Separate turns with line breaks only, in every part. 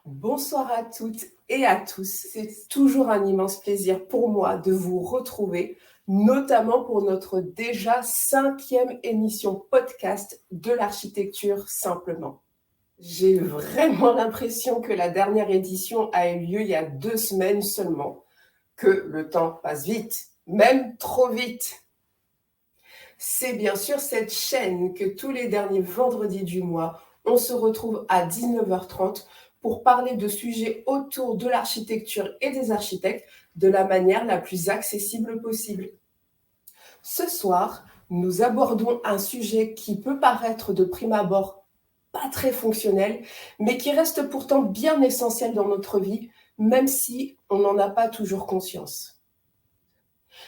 Bonsoir à toutes et à tous. C'est toujours un immense plaisir pour moi de vous retrouver, notamment pour notre déjà 5e émission podcast de l'architecture simplement. J'ai vraiment l'impression que la dernière édition a eu lieu il y a 2 semaines seulement, que le temps passe vite, même trop vite. C'est bien sûr cette chaîne que tous les derniers vendredis du mois, on se retrouve à 19h30 pour parler de sujets autour de l'architecture et des architectes de la manière la plus accessible possible. Ce soir, nous abordons un sujet qui peut paraître de prime abord pas très fonctionnel, mais qui reste pourtant bien essentiel dans notre vie, même si on n'en a pas toujours conscience.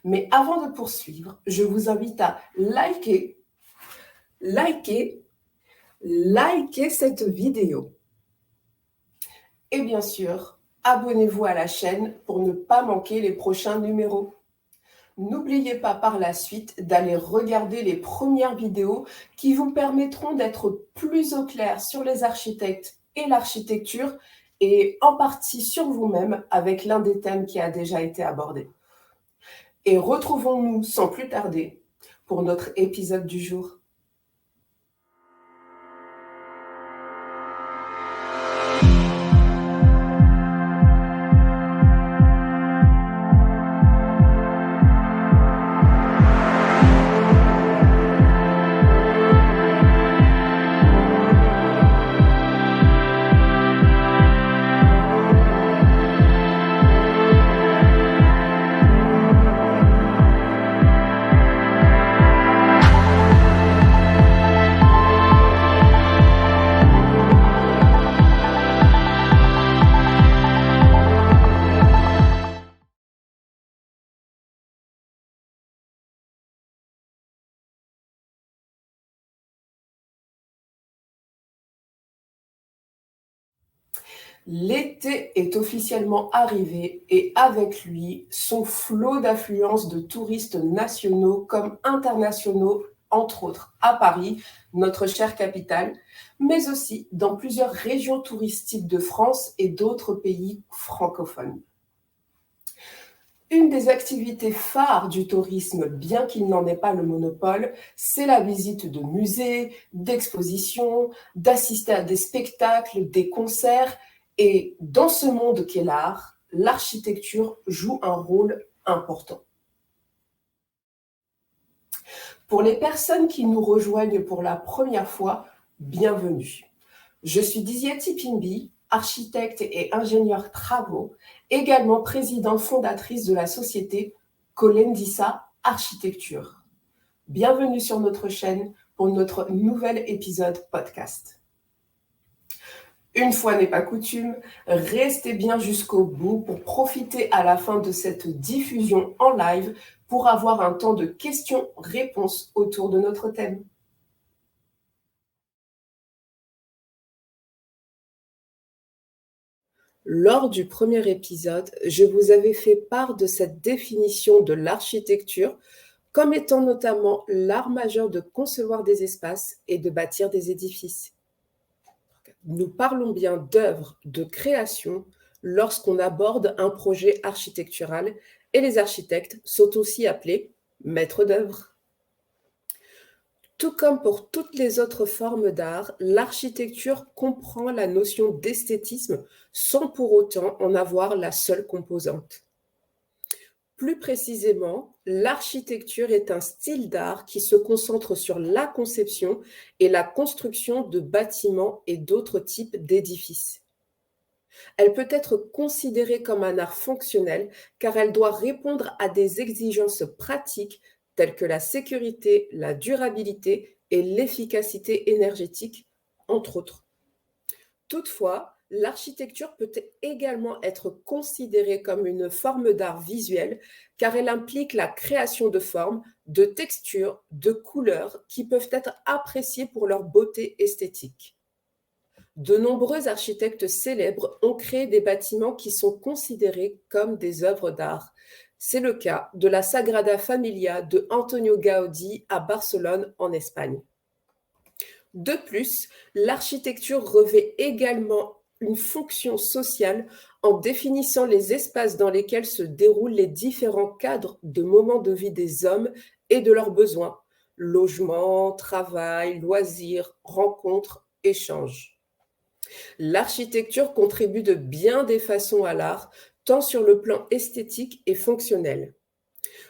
Mais avant de poursuivre, je vous invite à liker cette vidéo. Et bien sûr, abonnez-vous à la chaîne pour ne pas manquer les prochains numéros. N'oubliez pas par la suite d'aller regarder les premières vidéos qui vous permettront d'être plus au clair sur les architectes et l'architecture et en partie sur vous-même avec l'un des thèmes qui a déjà été abordé. Et retrouvons-nous sans plus tarder pour notre épisode du jour. L'été est officiellement arrivé et avec lui, son flot d'affluence de touristes nationaux comme internationaux, entre autres à Paris, notre chère capitale, mais aussi dans plusieurs régions touristiques de France et d'autres pays francophones. Une des activités phares du tourisme, bien qu'il n'en ait pas le monopole, c'est la visite de musées, d'expositions, d'assister à des spectacles, des concerts. Et dans ce monde qu'est l'art, l'architecture joue un rôle important. Pour les personnes qui nous rejoignent pour la première fois, bienvenue. Je suis Diziati Pimbi, architecte et ingénieure travaux, également présidente fondatrice de la société Colendissa Architecture. Bienvenue sur notre chaîne pour notre nouvel épisode podcast. Une fois n'est pas coutume, restez bien jusqu'au bout pour profiter à la fin de cette diffusion en live pour avoir un temps de questions-réponses autour de notre thème. Lors du premier épisode, je vous avais fait part de cette définition de l'architecture comme étant notamment l'art majeur de concevoir des espaces et de bâtir des édifices. Nous parlons bien d'œuvres de création lorsqu'on aborde un projet architectural et les architectes sont aussi appelés maîtres d'œuvre. Tout comme pour toutes les autres formes d'art, l'architecture comprend la notion d'esthétisme sans pour autant en avoir la seule composante. Plus précisément, l'architecture est un style d'art qui se concentre sur la conception et la construction de bâtiments et d'autres types d'édifices. Elle peut être considérée comme un art fonctionnel car elle doit répondre à des exigences pratiques telles que la sécurité, la durabilité et l'efficacité énergétique, entre autres. Toutefois, l'architecture peut également être considérée comme une forme d'art visuel car elle implique la création de formes, de textures, de couleurs qui peuvent être appréciées pour leur beauté esthétique. De nombreux architectes célèbres ont créé des bâtiments qui sont considérés comme des œuvres d'art. C'est le cas de la Sagrada Familia de Antonio Gaudí à Barcelone, en Espagne. De plus, l'architecture revêt également une fonction sociale en définissant les espaces dans lesquels se déroulent les différents cadres de moments de vie des hommes et de leurs besoins, logement, travail, loisirs, rencontres, échanges. L'architecture contribue de bien des façons à l'art, tant sur le plan esthétique et fonctionnel.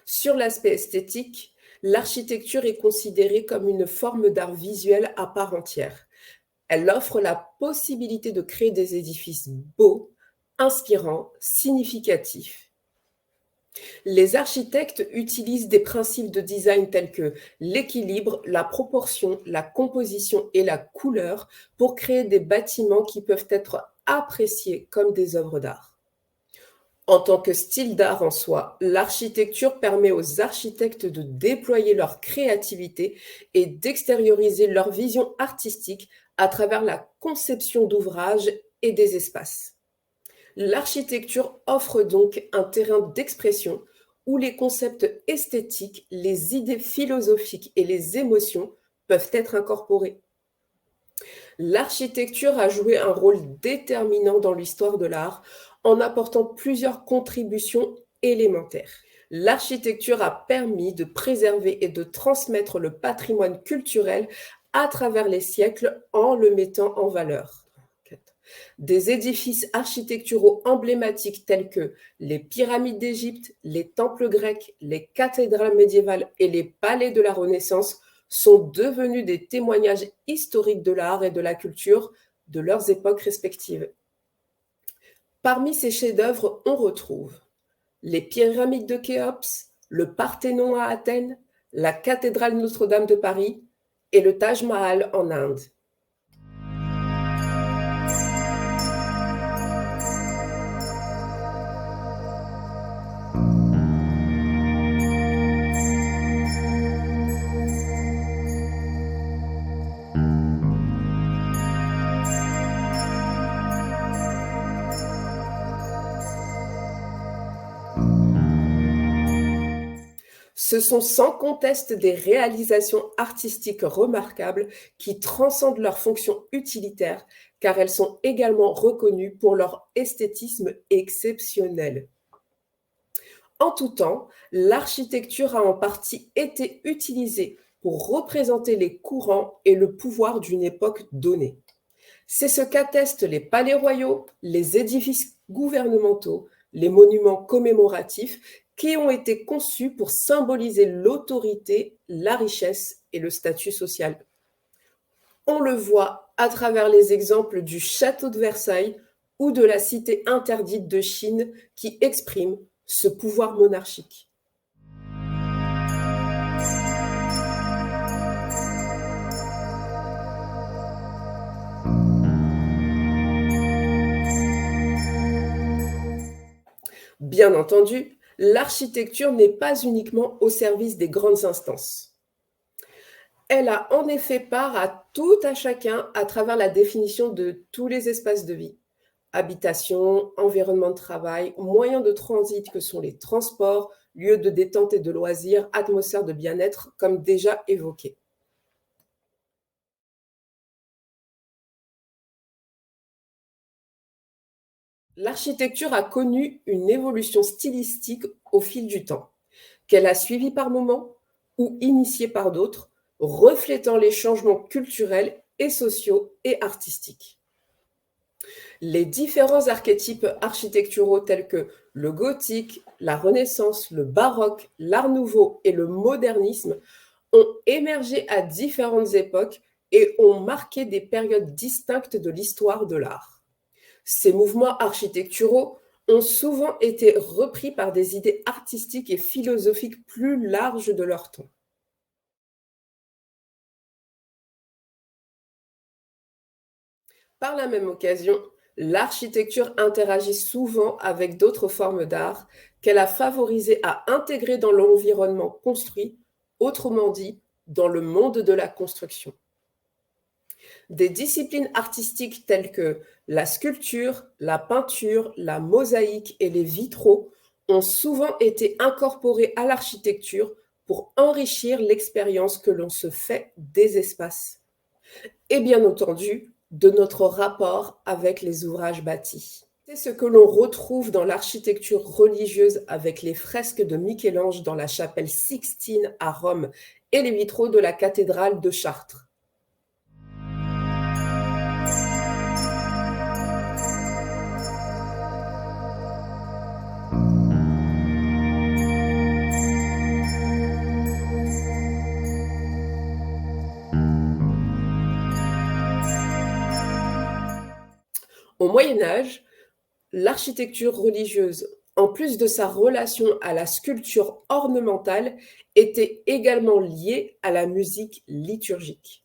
Sur l'aspect esthétique, l'architecture est considérée comme une forme d'art visuel à part entière. Elle offre la possibilité de créer des édifices beaux, inspirants, significatifs. Les architectes utilisent des principes de design tels que l'équilibre, la proportion, la composition et la couleur pour créer des bâtiments qui peuvent être appréciés comme des œuvres d'art. En tant que style d'art en soi, l'architecture permet aux architectes de déployer leur créativité et d'extérioriser leur vision artistique à travers la conception d'ouvrages et des espaces. L'architecture offre donc un terrain d'expression où les concepts esthétiques, les idées philosophiques et les émotions peuvent être incorporés. L'architecture a joué un rôle déterminant dans l'histoire de l'art en apportant plusieurs contributions élémentaires. L'architecture a permis de préserver et de transmettre le patrimoine culturel à travers les siècles en le mettant en valeur. Des édifices architecturaux emblématiques tels que les pyramides d'Égypte, les temples grecs, les cathédrales médiévales et les palais de la Renaissance sont devenus des témoignages historiques de l'art et de la culture de leurs époques respectives. Parmi ces chefs-d'œuvre, on retrouve les pyramides de Khéops, le Parthénon à Athènes, la cathédrale Notre-Dame de Paris et le Taj Mahal en Inde. Ce sont sans conteste des réalisations artistiques remarquables qui transcendent leur fonction utilitaire car elles sont également reconnues pour leur esthétisme exceptionnel. En tout temps, l'architecture a en partie été utilisée pour représenter les courants et le pouvoir d'une époque donnée. C'est ce qu'attestent les palais royaux, les édifices gouvernementaux, les monuments commémoratifs qui ont été conçus pour symboliser l'autorité, la richesse et le statut social. On le voit à travers les exemples du château de Versailles ou de la cité interdite de Chine qui expriment ce pouvoir monarchique. Bien entendu, l'architecture n'est pas uniquement au service des grandes instances. Elle a en effet part à tout à chacun à travers la définition de tous les espaces de vie. Habitation, environnement de travail, moyens de transit que sont les transports, lieux de détente et de loisirs, atmosphère de bien-être, comme déjà évoqué. L'architecture a connu une évolution stylistique au fil du temps, qu'elle a suivie par moments ou initiée par d'autres, reflétant les changements culturels et sociaux et artistiques. Les différents archétypes architecturaux tels que le gothique, la Renaissance, le baroque, l'art nouveau et le modernisme ont émergé à différentes époques et ont marqué des périodes distinctes de l'histoire de l'art. Ces mouvements architecturaux ont souvent été repris par des idées artistiques et philosophiques plus larges de leur temps. Par la même occasion, l'architecture interagit souvent avec d'autres formes d'art qu'elle a favorisé à intégrer dans l'environnement construit, autrement dit, dans le monde de la construction. Des disciplines artistiques telles que la sculpture, la peinture, la mosaïque et les vitraux ont souvent été incorporées à l'architecture pour enrichir l'expérience que l'on se fait des espaces. Et bien entendu, de notre rapport avec les ouvrages bâtis. C'est ce que l'on retrouve dans l'architecture religieuse avec les fresques de Michel-Ange dans la chapelle Sixtine à Rome et les vitraux de la cathédrale de Chartres. Au Moyen Âge, l'architecture religieuse, en plus de sa relation à la sculpture ornementale, était également liée à la musique liturgique.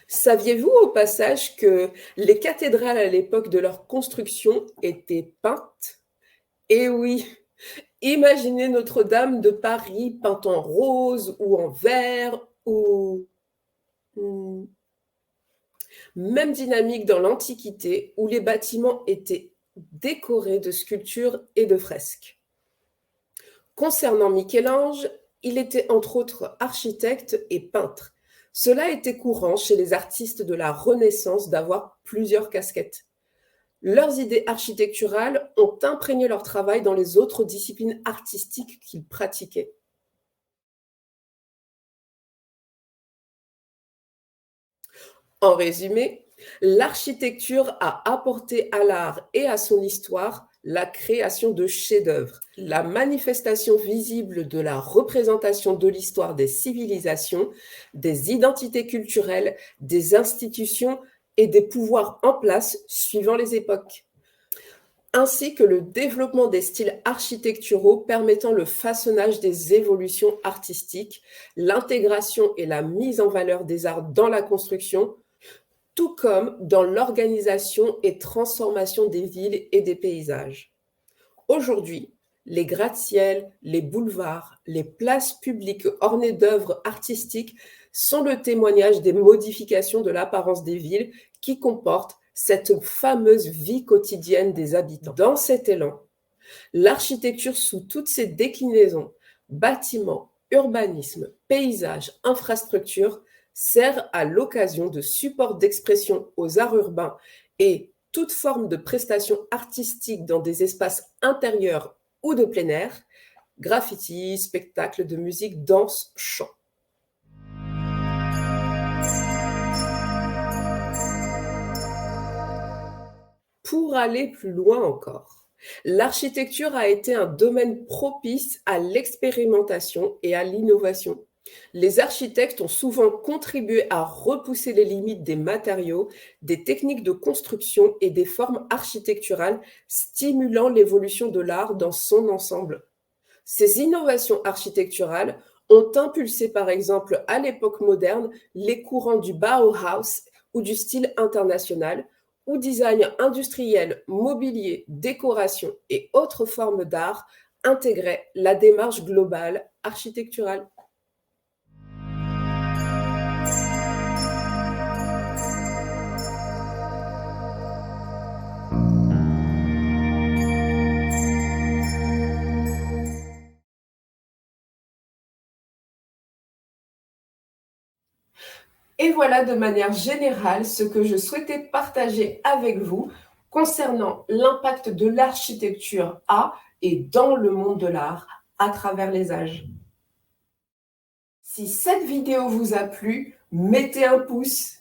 Saviez-vous au passage que les cathédrales à l'époque de leur construction étaient peintes? Eh oui, imaginez Notre-Dame de Paris peinte en rose ou en vert ou même dynamique dans l'Antiquité où les bâtiments étaient décorés de sculptures et de fresques. Concernant Michel-Ange, il était entre autres architecte et peintre. Cela était courant chez les artistes de la Renaissance d'avoir plusieurs casquettes. Leurs idées architecturales ont imprégné leur travail dans les autres disciplines artistiques qu'ils pratiquaient. En résumé, l'architecture a apporté à l'art et à son histoire la création de chefs-d'œuvre, la manifestation visible de la représentation de l'histoire des civilisations, des identités culturelles, des institutions et des pouvoirs en place suivant les époques, ainsi que le développement des styles architecturaux permettant le façonnage des évolutions artistiques, l'intégration et la mise en valeur des arts dans la construction, tout comme dans l'organisation et transformation des villes et des paysages. Aujourd'hui, les gratte-ciels, les boulevards, les places publiques ornées d'œuvres artistiques sont le témoignage des modifications de l'apparence des villes qui comportent cette fameuse vie quotidienne des habitants. Dans cet élan, l'architecture sous toutes ses déclinaisons, bâtiments, urbanisme, paysages, infrastructures, sert à l'occasion de support d'expression aux arts urbains et toute forme de prestation artistique dans des espaces intérieurs ou de plein air, graffiti, spectacles de musique, danse, chant. Pour aller plus loin encore, l'architecture a été un domaine propice à l'expérimentation et à l'innovation. Les architectes ont souvent contribué à repousser les limites des matériaux, des techniques de construction et des formes architecturales, stimulant l'évolution de l'art dans son ensemble. Ces innovations architecturales ont impulsé par exemple à l'époque moderne les courants du Bauhaus ou du style international, où design industriel, mobilier, décoration et autres formes d'art intégraient la démarche globale architecturale. Et voilà de manière générale ce que je souhaitais partager avec vous concernant l'impact de l'architecture à et dans le monde de l'art à travers les âges. Si cette vidéo vous a plu, mettez un pouce.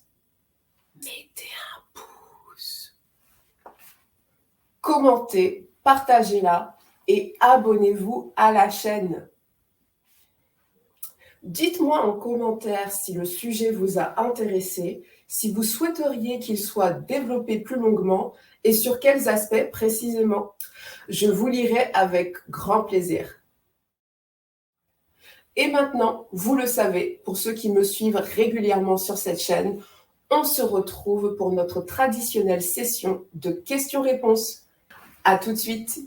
Mettez un pouce. Commentez, partagez-la et abonnez-vous à la chaîne. Dites-moi en commentaire si le sujet vous a intéressé, si vous souhaiteriez qu'il soit développé plus longuement et sur quels aspects précisément. Je vous lirai avec grand plaisir. Et maintenant, vous le savez, pour ceux qui me suivent régulièrement sur cette chaîne, on se retrouve pour notre traditionnelle session de questions-réponses. À tout de suite.